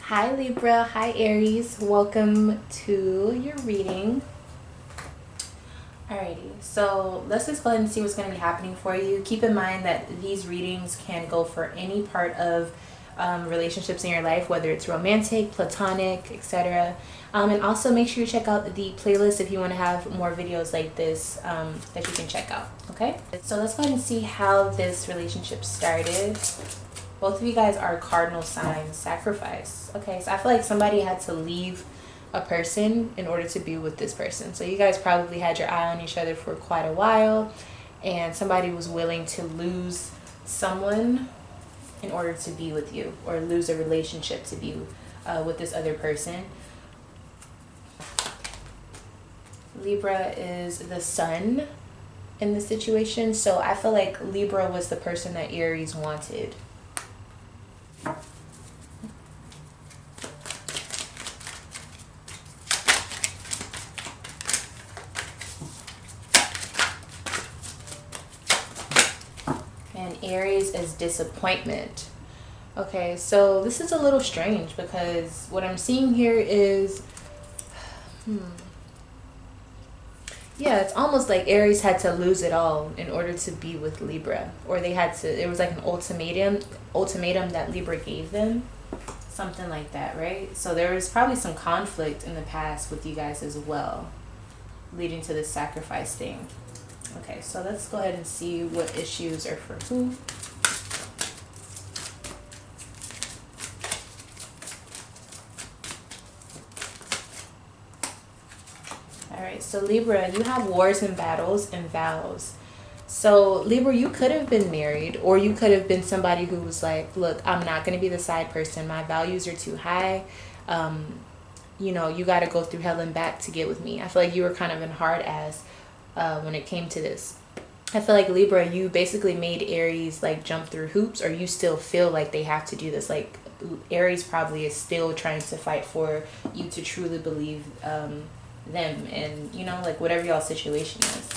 Hi Libra, hi Aries, welcome to your reading. Alrighty, so let's just go ahead and see what's going to be happening for you. Keep in mind that these readings can go for any part of relationships in your life, whether it's romantic, platonic, etc. And also make sure you check out the playlist if you want to have more videos like this that you can check out, okay? So let's go ahead and see how this relationship started. Both of you guys are cardinal signs, sacrifice. Okay, so I feel like somebody had to leave a person in order to be with this person. So you guys probably had your eye on each other for quite a while, and somebody was willing to lose someone in order to be with you, or lose a relationship to be with this other person. Libra is the sun in the situation, so I feel like Libra was the person that Aries wanted. And Aries is disappointment. Okay, so this is a little strange because what I'm seeing here is, yeah, it's almost like Aries had to lose it all in order to be with Libra, or they had to, it was like an ultimatum that Libra gave them, something like that, right? So there was probably some conflict in the past with you guys as well, leading to this sacrifice thing. Okay, so let's go ahead and see what issues are for who. Alright, so Libra, you have wars and battles and vows. So Libra, you could have been married, or you could have been somebody who was like, look, I'm not going to be the side person. My values are too high. You know, you got to go through hell and back to get with me. I feel like you were kind of in hard ass when it came to this. I feel like Libra, you basically made Aries like jump through hoops, or you still feel like they have to do this. Like Aries probably is still trying to fight for you to truly believe them, and you know, like whatever y'all situation is.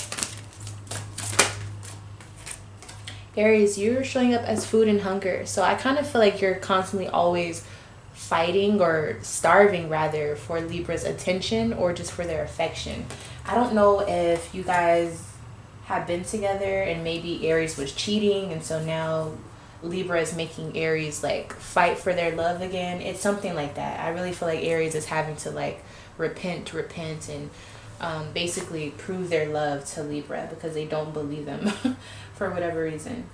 Aries, you're showing up as food and hunger. So I kind of feel like you're constantly always fighting, or starving rather, for Libra's attention or just for their affection. I don't know if you guys have been together and maybe Aries was cheating, and so now Libra is making Aries like fight for their love again. It's something like that. I really feel like Aries is having to like repent and basically prove their love to Libra because they don't believe them for whatever reason.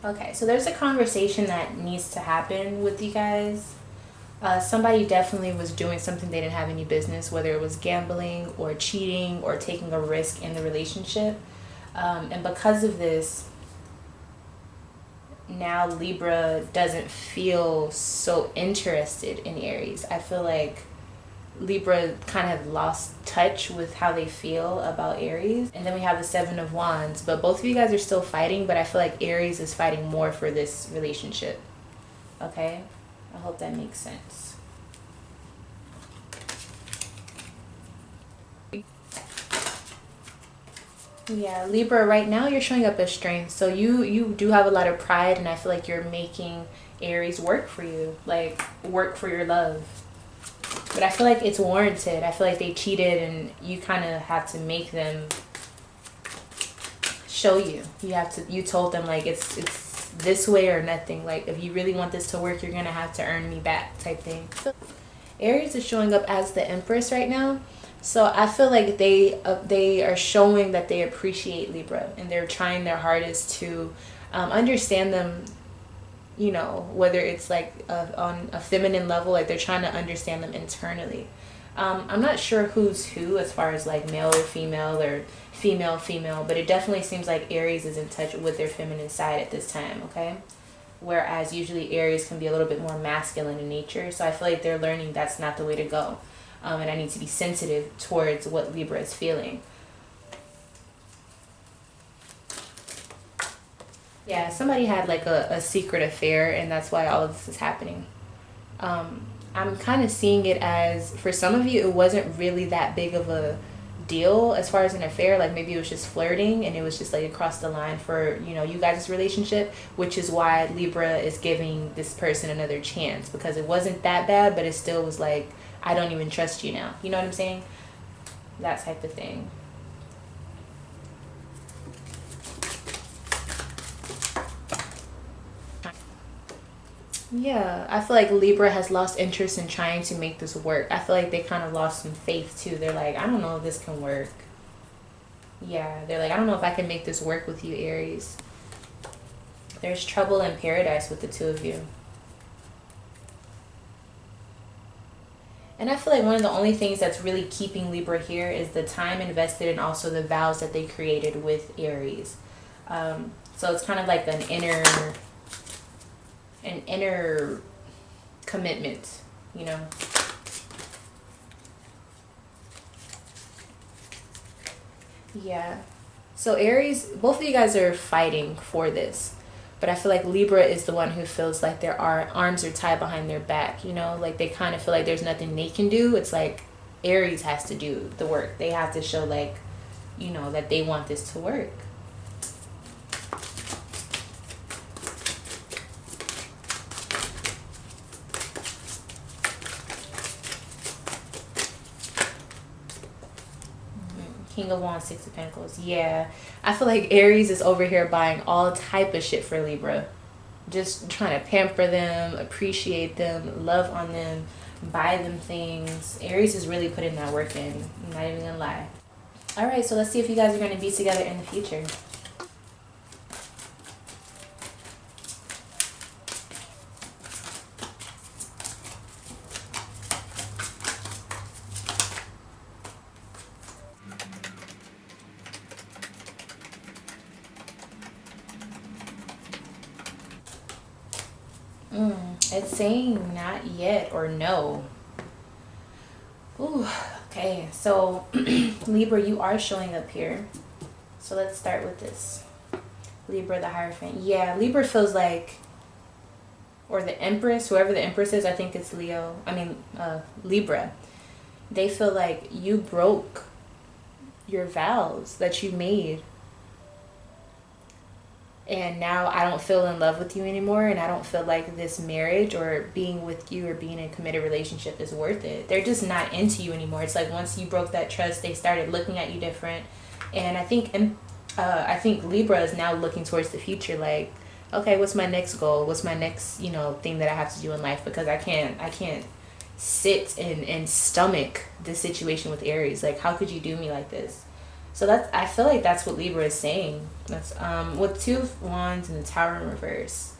Okay, so there's a conversation that needs to happen with you guys. Somebody definitely was doing something they didn't have any business, whether it was gambling or cheating or taking a risk in the relationship. And because of this, now Libra doesn't feel so interested in Aries. I feel like Libra kind of lost touch with how they feel about Aries. And then we have the Seven of Wands, but both of you guys are still fighting, but I feel like Aries is fighting more for this relationship. Okay? I hope that makes sense. Yeah, Libra, right now you're showing up as strength. So you do have a lot of pride, and I feel like you're making Aries work for you, like work for your love. But I feel like it's warranted. I feel like they cheated, and you kind of have to make them show you. You told them like it's this way or nothing. Like if you really want this to work, you're gonna have to earn me back type thing. Aries is showing up as the Empress right now. So I feel like they are showing that they appreciate Libra, and they're trying their hardest to understand them. You know, whether it's like on a feminine level, like they're trying to understand them internally. I'm not sure who's who as far as like male or female, or female, but it definitely seems like Aries is in touch with their feminine side at this time, okay? Whereas usually Aries can be a little bit more masculine in nature, so I feel like they're learning that's not the way to go. And I need to be sensitive towards what Libra is feeling. Yeah, somebody had like a secret affair, and that's why all of this is happening. I'm kind of seeing it as, for some of you, it wasn't really that big of a deal as far as an affair. Like maybe it was just flirting and it was just like across the line for, you know, you guys' relationship, which is why Libra is giving this person another chance, because it wasn't that bad, but it still was like, I don't even trust you now. You know what I'm saying? That type of thing. Yeah, I feel like Libra has lost interest in trying to make this work. I feel like they kind of lost some faith too. They're like, I don't know if this can work. Yeah, they're like, I don't know if I can make this work with you, Aries. There's trouble in paradise with the two of you. And I feel like one of the only things that's really keeping Libra here is the time invested and also the vows that they created with Aries. So it's kind of like an inner commitment, you know. Yeah. So Aries, both of you guys are fighting for this. But I feel like Libra is the one who feels like their arms are tied behind their back, you know? Like they kind of feel like there's nothing they can do. It's like Aries has to do the work. They have to show like, you know, that they want this to work. King of Wands, Six of Pentacles. Yeah. I feel like Aries is over here buying all type of shit for Libra. Just trying to pamper them, appreciate them, love on them, buy them things. Aries is really putting that work in. I'm not even gonna lie. Alright, so let's see if you guys are going to be together in the future. It's saying not yet or no. Ooh, okay. So, Libra, you are showing up here. So let's start with this. Libra, the Hierophant. Yeah, Libra feels like, or the Empress, whoever the Empress is, I think it's Libra. They feel like you broke your vows that you made. And now I don't feel in love with you anymore, and I don't feel like this marriage or being with you or being in a committed relationship is worth it. They're just not into you anymore. It's like once you broke that trust, they started looking at you different. And I think Libra is now looking towards the future, like, okay, what's my next goal? What's my next, you know, thing that I have to do in life? Because I can't sit and stomach this situation with Aries. Like, how could you do me like this? So I feel like that's what Libra is saying. That's with Two of Wands and the Tower in reverse.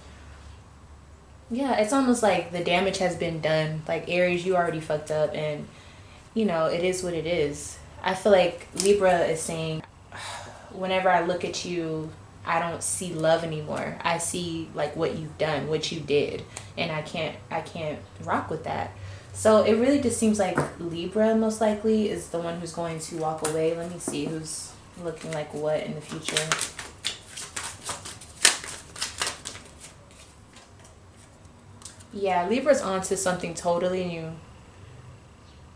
Yeah, it's almost like the damage has been done. Like Aries, you already fucked up, and you know, it is what it is. I feel like Libra is saying, whenever I look at you, I don't see love anymore. I see like what you've done, what you did, and I can't rock with that. So it really just seems like Libra most likely is the one who's going to walk away. Let me see who's looking like what in the future. Yeah, Libra's on to something totally new.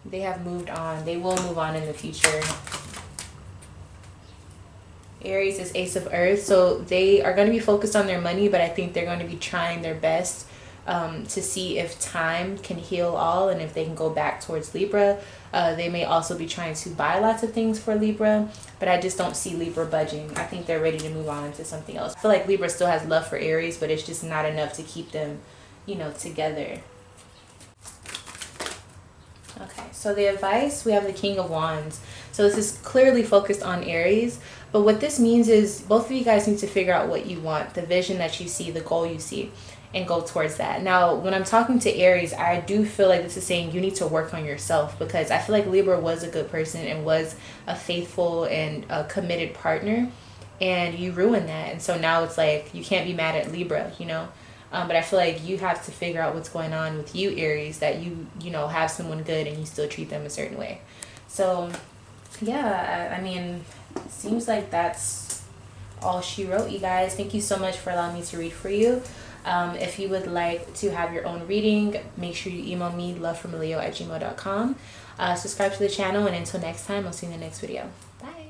They have moved on. They will move on in the future. Aries is Ace of Earth, so they are going to be focused on their money, but I think they're going to be trying their best to see if time can heal all and if they can go back towards Libra. They may also be trying to buy lots of things for Libra, but I just don't see Libra budging. I think they're ready to move on to something else. I feel like Libra still has love for Aries, but it's just not enough to keep them, you know, together. Okay, so the advice, we have the King of Wands. So this is clearly focused on Aries, but what this means is both of you guys need to figure out what you want, the vision that you see, the goal you see, and go towards that. Now, when I'm talking to Aries, I do feel like this is saying you need to work on yourself, because I feel like Libra was a good person and was a faithful and a committed partner, and you ruined that. And so now it's like you can't be mad at Libra, you know? But I feel like you have to figure out what's going on with you, Aries, that you know, have someone good and you still treat them a certain way. So, yeah, I mean, it seems like that's all she wrote, you guys. Thank you so much for allowing me to read for you. If you would like to have your own reading, make sure you email me, lovefromaleo@gmail.com. Subscribe to the channel, and until next time, I'll see you in the next video. Bye.